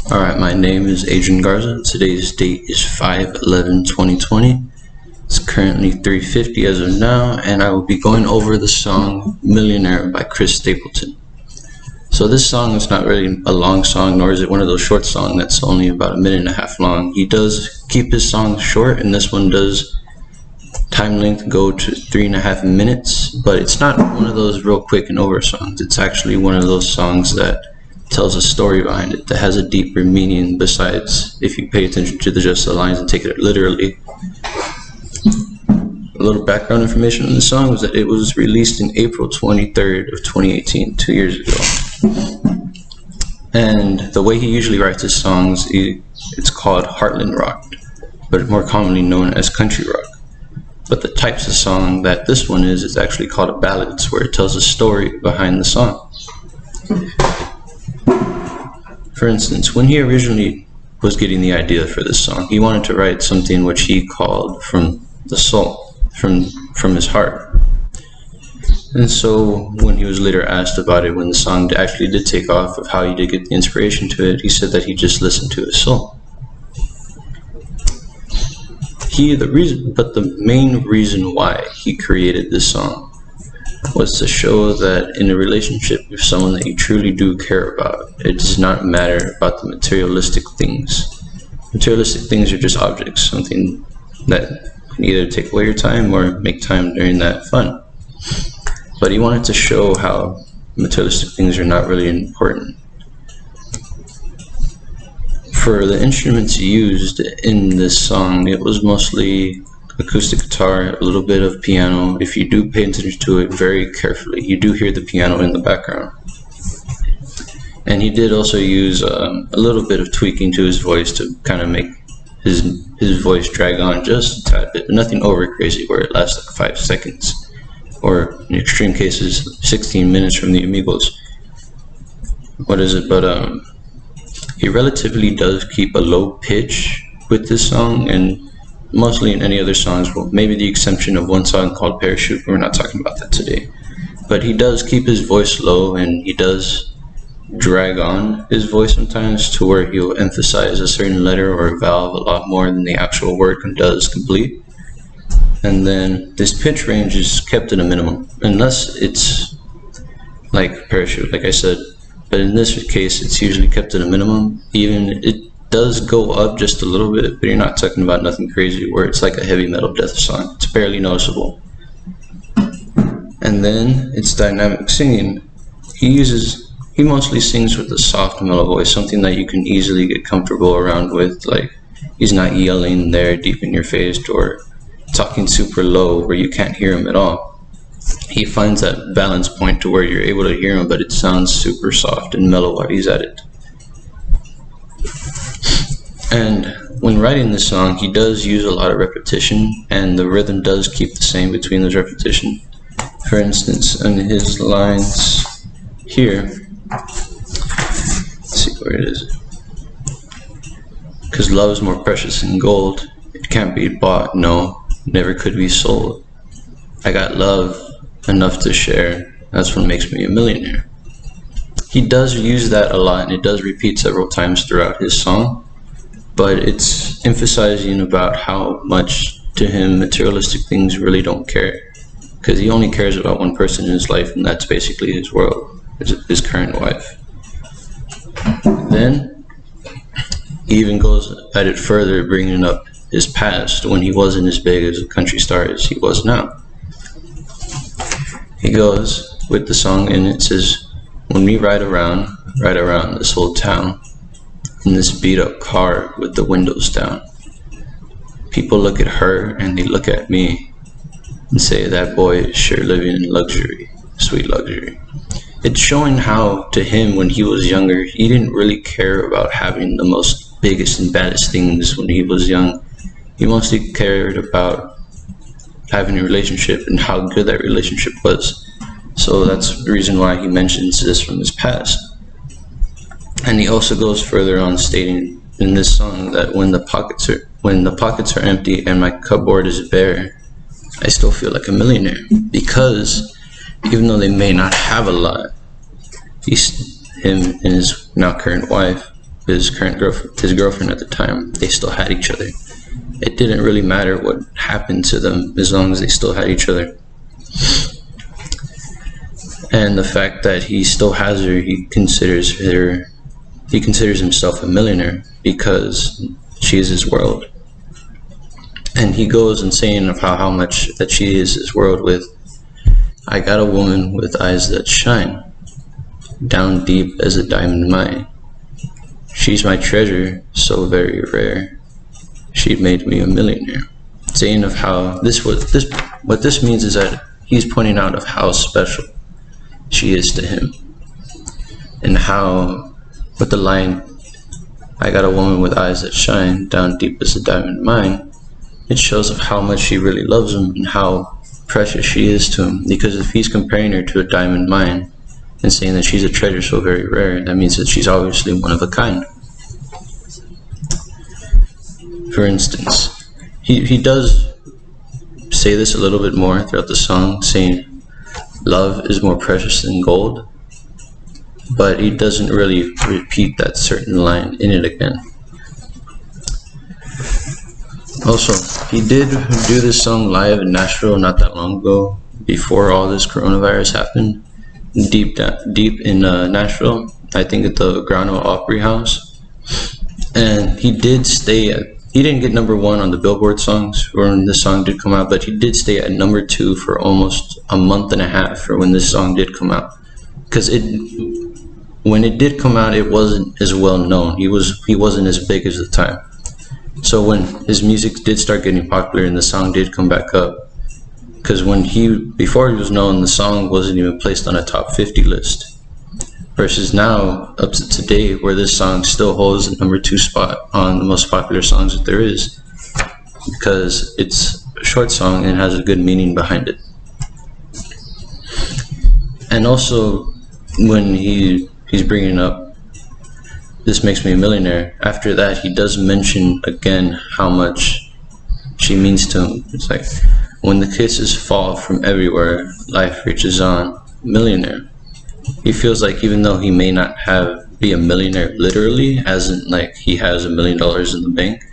Alright, my name is Adrian Garza. Today's date is 5/11/2020. It's currently 3:50 as of now, and I will be going over the song Millionaire by Chris Stapleton. So this song is not really a long song, nor is it one of those short songs that's only about a minute and a half long. He does keep his songs short, and this one does time length go to 3.5 minutes, but it's not one of those real quick and over songs. It's actually one of those songs that tells a story behind it, that has a deeper meaning besides if you pay attention to just the lines and take it literally. A little background information on the song was that it was released in April 23rd of 2018, 2 years ago. And the way he usually writes his songs, it's called Heartland rock, but more commonly known as country rock. But the types of song that this one is actually called a ballad. It's where it tells a story behind the song. For instance, when he originally was getting the idea for this song, he wanted to write something which he called from the soul, from his heart. And so when he was later asked about it, when the song actually did take off, of how he did get the inspiration to it, he said that he just listened to his soul. But the main reason why he created this song was to show that in a relationship with someone that you truly do care about, it does not matter about the materialistic things. Materialistic things are just objects, something that can either take away your time or make time during that fun. But he wanted to show how materialistic things are not really important. For the instruments used in this song, it was mostly acoustic guitar, a little bit of piano. If you do pay attention to it very carefully, you do hear the piano in the background. And he did also use a little bit of tweaking to his voice to kind of make his voice drag on just a tad bit, but nothing over crazy where it lasts like 5 seconds, or in extreme cases 16 minutes from the Amigos. But he relatively does keep a low pitch with this song, and mostly in any other songs, well, maybe the exception of one song called Parachute, but we're not talking about that today. But he does keep his voice low, and he does drag on his voice sometimes to where he'll emphasize a certain letter or a vowel a lot more than the actual word does complete. And then this pitch range is kept at a minimum, unless it's like Parachute, like I said. But in this case, it's usually kept at a minimum. Even it does go up just a little bit, but you're not talking about nothing crazy where it's like a heavy metal death song. It's barely noticeable. And then it's dynamic singing. He mostly sings with a soft mellow voice, something that you can easily get comfortable around with. Like, he's not yelling there deep in your face or talking super low where you can't hear him at all. He finds that balance point to where you're able to hear him, but it sounds super soft and mellow while he's at it. And when writing this song, he does use a lot of repetition, and the rhythm does keep the same between those repetitions. For instance, in his lines here, let's see where it is. Because love is more precious than gold. It can't be bought, no, never could be sold. I got love enough to share. That's what makes me a millionaire. He does use that a lot, and it does repeat several times throughout his song, but it's emphasizing about how much to him materialistic things really don't care, because he only cares about one person in his life, and that's basically his world, his current wife. Then he even goes at it further, bringing up his past when he wasn't as big as a country star as he was now. He goes with the song, and it says, when we ride around this whole town in this beat up car with the windows down, people look at her and they look at me and say, that boy is sure living in luxury, sweet luxury. It's showing how to him when he was younger, he didn't really care about having the most biggest and baddest things when he was young. He mostly cared about having a relationship and how good that relationship was. So that's the reason why he mentions this from his past. And he also goes further on, stating in this song that when the pockets are empty and my cupboard is bare, I still feel like a millionaire, because even though they may not have a lot, him and his now current wife, his girlfriend at the time, they still had each other. It didn't really matter what happened to them as long as they still had each other. And the fact that he still has her, he considers himself a millionaire because she is his world. And he goes and saying of how much that she is his world with, I got a woman with eyes that shine, down deep as a diamond mine. She's my treasure, so very rare. She'd made me a millionaire. Saying of how what this means is that he's pointing out of how special she is to him, and how with the line, I got a woman with eyes that shine, down deep as a diamond mine, it shows of how much she really loves him and how precious she is to him. Because if he's comparing her to a diamond mine and saying that she's a treasure so very rare, that means that she's obviously one of a kind. For instance, he does say this a little bit more throughout the song, saying love is more precious than gold, but he doesn't really repeat that certain line in it again. Also, he did do this song live in Nashville not that long ago, before all this coronavirus happened, deep in Nashville, I think at the Ground Opry House. And he didn't get number 1 on the Billboard songs when this song did come out, but he did stay at number 2 for almost a month and a half for when this song did come out. Because when it did come out, it wasn't as well known. He wasn't as big as the time. So when his music did start getting popular and the song did come back up, because before he was known, the song wasn't even placed on a top 50 list. Versus now, up to today, where this song still holds the number 2 spot on the most popular songs that there is, because it's a short song and has a good meaning behind it. And also, when he's bringing up This Makes Me a Millionaire, after that he does mention again how much she means to him. It's like, when the kisses fall from everywhere, life reaches on, millionaire. He feels like even though he may not be a millionaire literally, as in like he has $1 million in the bank,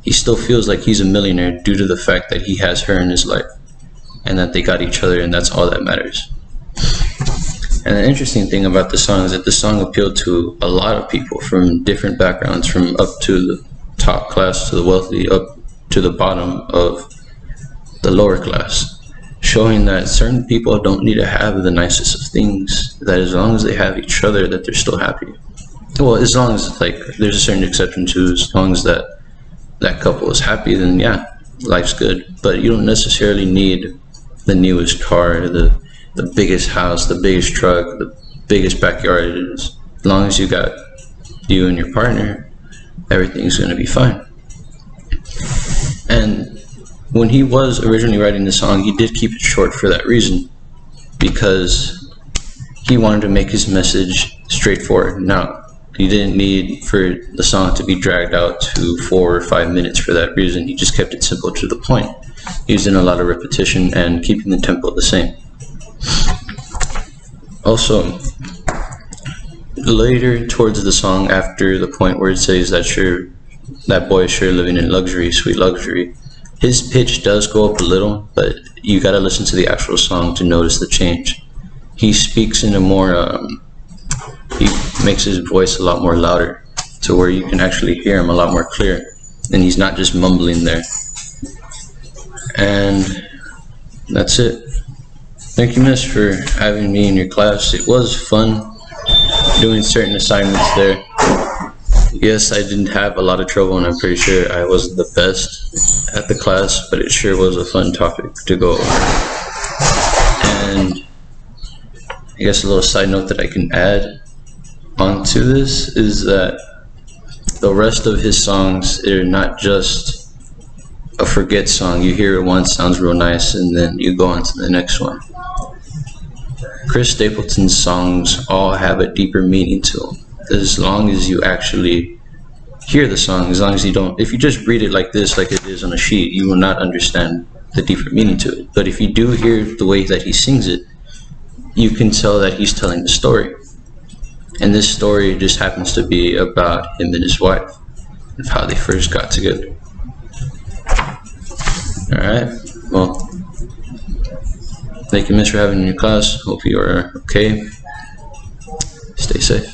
he still feels like he's a millionaire due to the fact that he has her in his life and that they got each other, and that's all that matters. And the interesting thing about the song is that the song appealed to a lot of people from different backgrounds, from up to the top class to the wealthy, up to the bottom of the lower class, showing that certain people don't need to have the nicest of things, that as long as they have each other, that they're still happy. Well, as long as there's a certain exception to, as long as that couple is happy, then yeah, life's good. But you don't necessarily need the newest car, the biggest house, the biggest truck, the biggest backyard. As long as you got you and your partner, everything's going to be fine. And when he was originally writing the song, he did keep it short for that reason, because he wanted to make his message straightforward. Now, he didn't need for the song to be dragged out to 4 or 5 minutes for that reason. He just kept it simple to the point, using a lot of repetition and keeping the tempo the same. Also, later towards the song, after the point where it says that boy is sure living in luxury, sweet luxury, his pitch does go up a little, but you gotta listen to the actual song to notice the change. He speaks in a more, he makes his voice a lot more louder, to where you can actually hear him a lot more clear, and he's not just mumbling there. And that's it. Thank you, miss, for having me in your class. It was fun doing certain assignments there. Yes, I didn't have a lot of trouble, and I'm pretty sure I wasn't the best at the class, but it sure was a fun topic to go over. And I guess a little side note that I can add onto this is that the rest of his songs are not just a forget song. You hear it once, sounds real nice, and then you go on to the next one. Chris Stapleton's songs all have a deeper meaning to them. As long as you actually hear the song, as long as you don't, if you just read it like this, like it is on a sheet, you will not understand the deeper meaning to it. But if you do hear the way that he sings it, you can tell that he's telling the story. And this story just happens to be about him and his wife, of how they first got together. Alright, well, thank you, miss, for having me in your class. Hope you are okay. Stay safe.